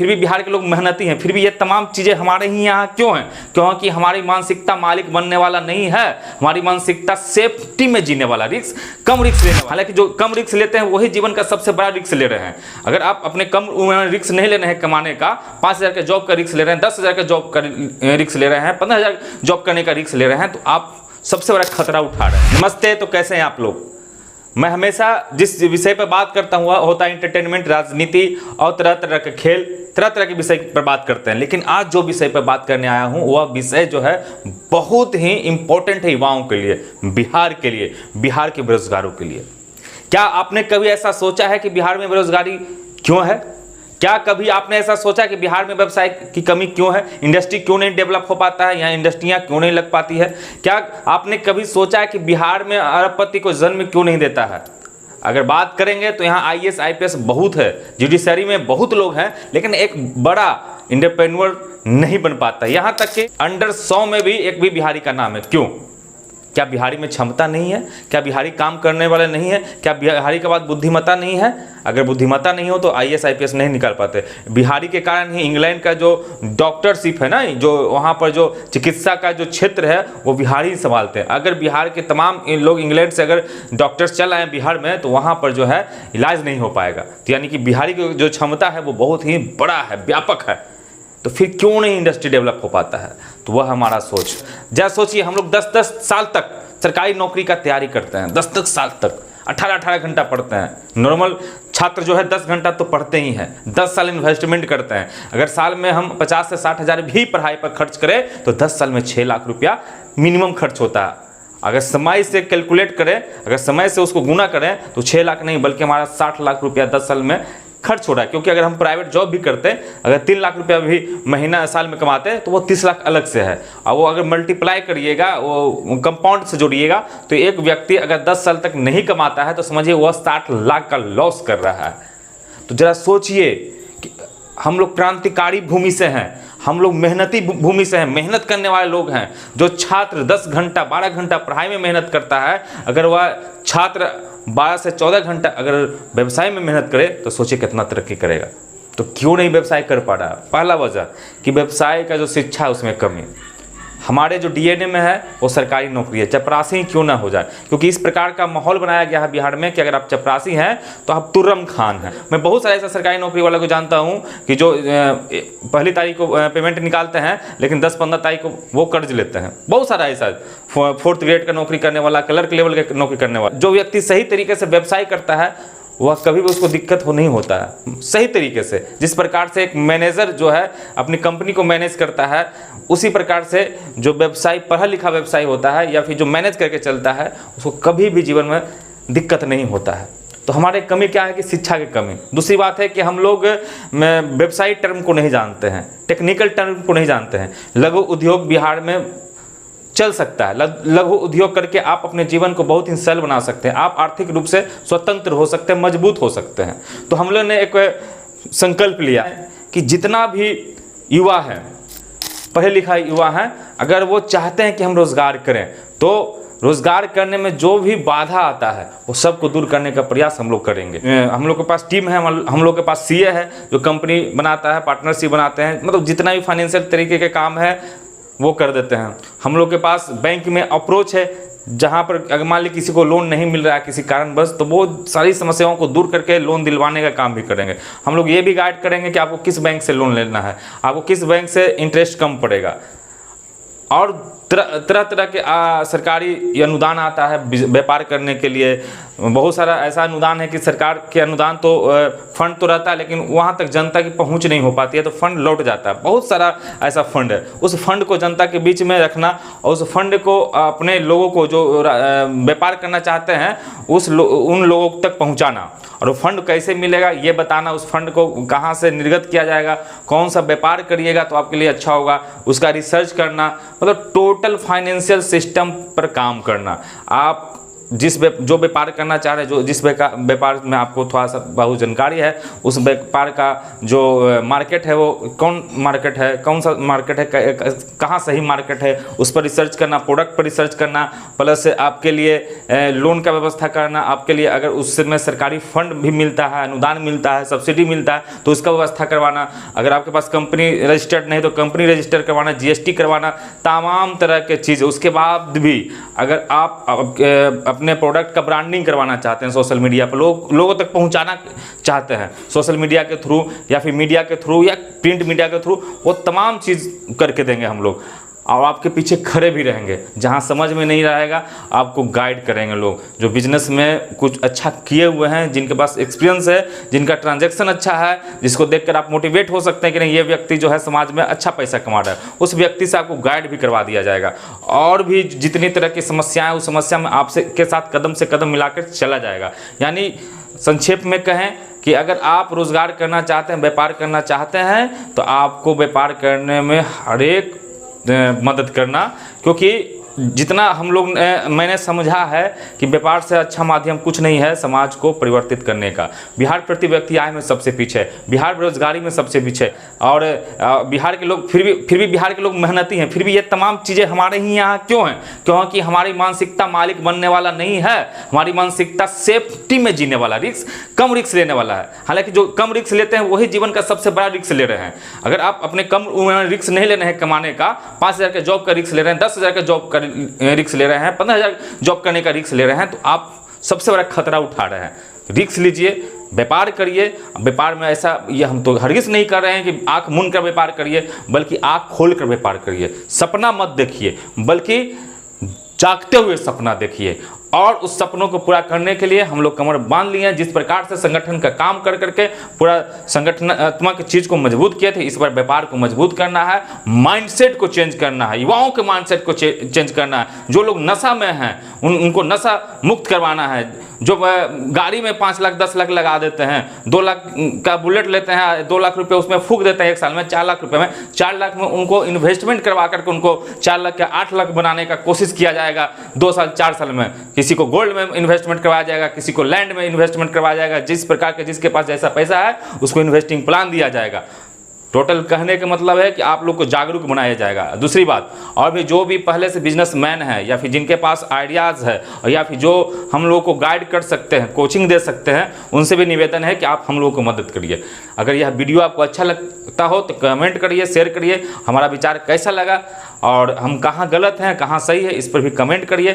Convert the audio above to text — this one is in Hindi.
फिर भी बिहार के लोग मेहनती हैं, फिर भी ये तमाम चीज़ें हमारे ही यहाँ क्यों हैं? क्योंकि हमारी मानसिकता मालिक बनने वाला नहीं है, हमारी मानसिकता सेफ्टी में जीने वाला, कम रिस्क लेने वाला। हालांकि जो कम रिस्क लेते हैं वही जीवन का सबसे बड़ा रिस्क ले रहे हैं। अगर आप अपने कम रिस्क नहीं ले रहे हैं कमाने का, 5,000 का जॉब का रिस्क ले रहे हैं, 10,000 का जॉब का रिस्क ले रहे हैं, 15,000 जॉब करने का रिस्क ले रहे हैं, तो आप सबसे बड़ा खतरा उठा रहे हैं। नमस्ते, तो कैसे हैं आप लोग? मैं हमेशा जिस विषय पर बात करता हूँ होता है एंटरटेनमेंट, राजनीति और तरह तरह के खेल, तरह तरह के विषय पर बात करते हैं। लेकिन आज जो विषय पर बात करने आया हूँ वह विषय जो है बहुत ही इंपॉर्टेंट है युवाओं के लिए, बिहार के लिए, बिहार के बेरोजगारों के लिए। क्या आपने कभी ऐसा सोचा है कि बिहार में बेरोजगारी क्यों है? क्या कभी आपने ऐसा सोचा कि बिहार में व्यवसाय की कमी क्यों है? इंडस्ट्री क्यों नहीं डेवलप हो पाता है? यहाँ इंडस्ट्रियाँ क्यों नहीं लग पाती है? क्या आपने कभी सोचा है कि बिहार में अरबपति को जन्म क्यों नहीं देता है? अगर बात करेंगे तो यहाँ IAS IPS बहुत है, जुडिशरी में बहुत लोग हैं, लेकिन एक बड़ा एंटरप्रेन्योर नहीं बन पाता। यहाँ तक कि अंडर 100 में भी एक भी बिहारी का नाम है। क्यों? क्या बिहारी में क्षमता नहीं है? क्या बिहारी काम करने वाले नहीं है? क्या बिहारी के बाद बुद्धिमत्ता नहीं है? अगर बुद्धिमत्ता नहीं हो तो IAS IPS नहीं निकाल पाते। बिहारी के कारण ही इंग्लैंड का जो डॉक्टरशिप है ना, जो वहाँ पर जो चिकित्सा का जो क्षेत्र है वो बिहारी संभालते हैं। अगर बिहार के तमाम लोग इंग्लैंड से अगर डॉक्टर्स चल आए बिहार में तो वहाँ पर जो है इलाज नहीं हो पाएगा। तो यानी कि बिहारी की जो क्षमता है वो बहुत ही बड़ा है, व्यापक है। तो फिर क्यों नहीं इंडस्ट्री डेवलप हो पाता है? तो वह हमारा सोच। जरा सोचिए, हम लोग 10-10 साल तक सरकारी नौकरी का तैयारी करते हैं, 10-10 साल तक 18-18 घंटा पढ़ते हैं। नॉर्मल छात्र जो है 10 घंटा तो पढ़ते ही हैं, 10 साल इन्वेस्टमेंट करते हैं। अगर साल में हम 50 से 60 हज़ार भी पढ़ाई पर खर्च करें तो 10 साल में 6 लाख रुपया मिनिमम खर्च होता है। अगर समय से कैलकुलेट करें, अगर समय से उसको गुना करें तो 6 लाख नहीं बल्कि हमारा 60 लाख रुपया 10 साल में खर्च हो रहा है। क्योंकि अगर हम प्राइवेट जॉब भी करते हैं, अगर 3 लाख रुपया भी महीना साल में कमाते हैं तो वो 30 लाख अलग से है। और वो अगर मल्टीप्लाई करिएगा, वो कंपाउंड से जोड़िएगा, तो एक व्यक्ति अगर 10 साल तक नहीं कमाता है तो समझिए वह 60 लाख का लॉस कर रहा है। तो जरा सोचिए कि हम लोग क्रांतिकारी भूमि से हैं, हम लोग मेहनती भूमि से हैं, मेहनत करने वाले लोग हैं। जो छात्र 10 घंटा 12 घंटा पढ़ाई में मेहनत करता है, अगर वह छात्र 12 से 14 घंटा अगर व्यवसाय में मेहनत करे तो सोचिए कितना तरक्की करेगा। तो क्यों नहीं व्यवसाय कर पा रहा? पहला वजह कि व्यवसाय का जो शिक्षा है उसमें कमी। हमारे जो DNA में है वो सरकारी नौकरी है, चपरासी ही क्यों ना हो जाए। क्योंकि इस प्रकार का माहौल बनाया गया है बिहार में कि अगर आप चपरासी हैं तो आप तुर्रम खान हैं। मैं बहुत सारे ऐसा सरकारी नौकरी वाला को जानता हूं कि जो पहली तारीख को पेमेंट निकालते हैं लेकिन 10-15 तारीख को वो कर्ज लेते हैं। बहुत सारा ऐसा 4th ग्रेड का नौकरी करने वाला, क्लर्क लेवल का नौकरी करने वाला। जो व्यक्ति सही तरीके से व्यवसाय करता है वह कभी भी उसको दिक्कत नहीं होता है। सही तरीके से जिस प्रकार से एक मैनेजर जो है अपनी कंपनी को मैनेज करता है, उसी प्रकार से जो व्यवसाय पढ़ा लिखा व्यवसाय होता है या फिर जो मैनेज करके चलता है उसको कभी भी जीवन में दिक्कत नहीं होता है। तो हमारे कमी क्या है कि शिक्षा की कमी। दूसरी बात है कि हम लोग व्यवसायिक टर्म को नहीं जानते हैं, टेक्निकल टर्म को नहीं जानते हैं। लघु उद्योग बिहार में चल सकता है। लघु उद्योग करके आप अपने जीवन को बहुत ही सरल बना सकते हैं, आप आर्थिक रूप से स्वतंत्र हो सकते हैं, मजबूत हो सकते हैं। तो हम लोग ने एक संकल्प लिया कि जितना भी युवा है, पढ़े लिखा युवा हैं, अगर वो चाहते हैं कि हम रोज़गार करें तो रोज़गार करने में जो भी बाधा आता है वो सबको दूर करने का प्रयास हम लोग करेंगे। हम लोग के पास टीम है, हम लोग के पास CA है जो कंपनी बनाता है, पार्टनरशिप बनाते हैं, मतलब जितना भी फाइनेंशियल तरीके के काम है वो कर देते हैं। हम लोग के पास बैंक में अप्रोच है, जहाँ पर अगर मान लीजिए किसी को लोन नहीं मिल रहा है किसी कारणवश, तो वो सारी समस्याओं को दूर करके लोन दिलवाने का काम भी करेंगे। हम लोग ये भी गाइड करेंगे कि आपको किस बैंक से लोन लेना है, आपको किस बैंक से इंटरेस्ट कम पड़ेगा। और तरह तरह के सरकारी अनुदान आता है व्यापार करने के लिए। बहुत सारा ऐसा अनुदान है कि सरकार के अनुदान तो फंड तो रहता है लेकिन वहाँ तक जनता की पहुँच नहीं हो पाती है, तो फंड लौट जाता है। बहुत सारा ऐसा फंड है, उस फंड को जनता के बीच में रखना और उस फंड को अपने लोगों को जो व्यापार करना चाहते हैं उन लोगों तक पहुँचाना। और वो फंड कैसे मिलेगा ये बताना, उस फंड को कहाँ से निर्गत किया जाएगा, कौन सा व्यापार करिएगा तो आपके लिए अच्छा होगा, उसका रिसर्च करना, मतलब टोटल फाइनेंशियल सिस्टम पर काम करना। आप जो व्यापार करना चाह रहे हैं, जो जिस व्यापार में आपको थोड़ा सा बहुत जानकारी है, उस व्यापार का जो मार्केट है वो कौन मार्केट है, कौन सा मार्केट है, कहाँ सही मार्केट है, उस पर रिसर्च करना, प्रोडक्ट पर रिसर्च करना, प्लस आपके लिए लोन का व्यवस्था करना, आपके लिए अगर उसमें सरकारी फंड भी मिलता है, अनुदान मिलता है, सब्सिडी मिलता है तो उसका व्यवस्था करवाना, अगर आपके पास कंपनी रजिस्टर्ड नहीं तो कंपनी रजिस्टर करवाना, जीएसटी करवाना, तमाम तरह के चीज़। उसके बाद भी अगर आप अपने प्रोडक्ट का ब्रांडिंग करवाना चाहते हैं, सोशल मीडिया पर लोगों तक पहुंचाना चाहते हैं, सोशल मीडिया के थ्रू या फिर मीडिया के थ्रू या प्रिंट मीडिया के थ्रू, वो तमाम चीज़ करके देंगे हम लोग, और आपके पीछे खड़े भी रहेंगे। जहां समझ में नहीं रहेगा आपको गाइड करेंगे लोग जो बिजनेस में कुछ अच्छा किए हुए हैं, जिनके पास एक्सपीरियंस है, जिनका ट्रांजैक्शन अच्छा है, जिसको देखकर आप मोटिवेट हो सकते हैं कि नहीं ये व्यक्ति जो है समाज में अच्छा पैसा कमा रहा है, उस व्यक्ति से आपको गाइड भी करवा दिया जाएगा। और भी जितनी तरह की समस्याएं, उस समस्या में आपसे के साथ कदम से कदम मिलाकर चला जाएगा। यानी संक्षेप में कहें कि अगर आप रोजगार करना चाहते हैं, व्यापार करना चाहते हैं, तो आपको व्यापार करने में हर एक मदद करना, क्योंकि जितना हम लोग मैंने समझा है कि व्यापार से अच्छा माध्यम कुछ नहीं है समाज को परिवर्तित करने का। बिहार प्रति व्यक्ति आय में सबसे पीछे है, बिहार बेरोजगारी में सबसे पीछे, और बिहार के लोग फिर भी बिहार के लोग मेहनती हैं, फिर भी ये तमाम चीज़ें हमारे ही यहाँ क्यों हैं? क्योंकि हमारी मानसिकता मालिक बनने वाला नहीं है, हमारी मानसिकता सेफ्टी में जीने वाला, कम रिस्क लेने वाला है। हालांकि जो कम रिस्क लेते हैं वही जीवन का सबसे बड़ा रिस्क ले रहे हैं। अगर आप अपने कम रिस्क नहीं ले रहे हैं कमाने का, 5,000 के जॉब का रिस्क ले रहे हैं, 10,000 का जॉब का रिस्क ले रहे हैं, 15,000 जॉब करने का रिस्क ले रहे हैं, तो आप सबसे बड़ा खतरा उठा रहे हैं। रिस्क लीजिए, व्यापार करिए। व्यापार में ऐसा ये हम तो हरगिज़ नहीं कर रहे हैं कि आंख मूंद कर व्यापार करिए, बल्कि आंख खोल कर व्यापार करिए। सपना मत देखिए, बल्कि जागते हुए सपना देखिए। और उस सपनों को पूरा करने के लिए हम लोग कमर बांध लिए हैं। जिस प्रकार से संगठन का काम कर करके पूरा संगठनात्मक चीज़ को मजबूत किए थे, इस बार व्यापार को मजबूत करना है, माइंडसेट को चेंज करना है, युवाओं के माइंडसेट को चेंज करना है। जो लोग नशा में हैं उनको नशा मुक्त करवाना है। जो गाड़ी में 5 लाख 10 लाख लगा देते हैं, 2 लाख का बुलेट लेते हैं, 2 लाख रुपये उसमें फूंक देते हैं एक साल में, 4 लाख रुपये में, 4 लाख में उनको इन्वेस्टमेंट करवा करके उनको 4 लाख या 8 लाख बनाने का कोशिश किया जाएगा 2 साल 4 साल में। किसी को गोल्ड में इन्वेस्टमेंट करवाया जाएगा, किसी को लैंड में इन्वेस्टमेंट करवाया जाएगा। जिस प्रकार के जिसके पास जैसा पैसा है उसको इन्वेस्टिंग प्लान दिया जाएगा। टोटल कहने का मतलब है कि आप लोग को जागरूक बनाया जाएगा। दूसरी बात, और भी जो भी पहले से बिजनेसमैन है या फिर जिनके पास आइडियाज़ है या फिर जो हम लोग को गाइड कर सकते हैं, कोचिंग दे सकते हैं, उनसे भी निवेदन है कि आप हम लोग को मदद करिए। अगर यह वीडियो आपको अच्छा लगता हो तो कमेंट करिए, शेयर करिए, हमारा विचार कैसा लगा और हम कहाँ गलत हैं कहाँ सही है इस पर भी कमेंट करिए।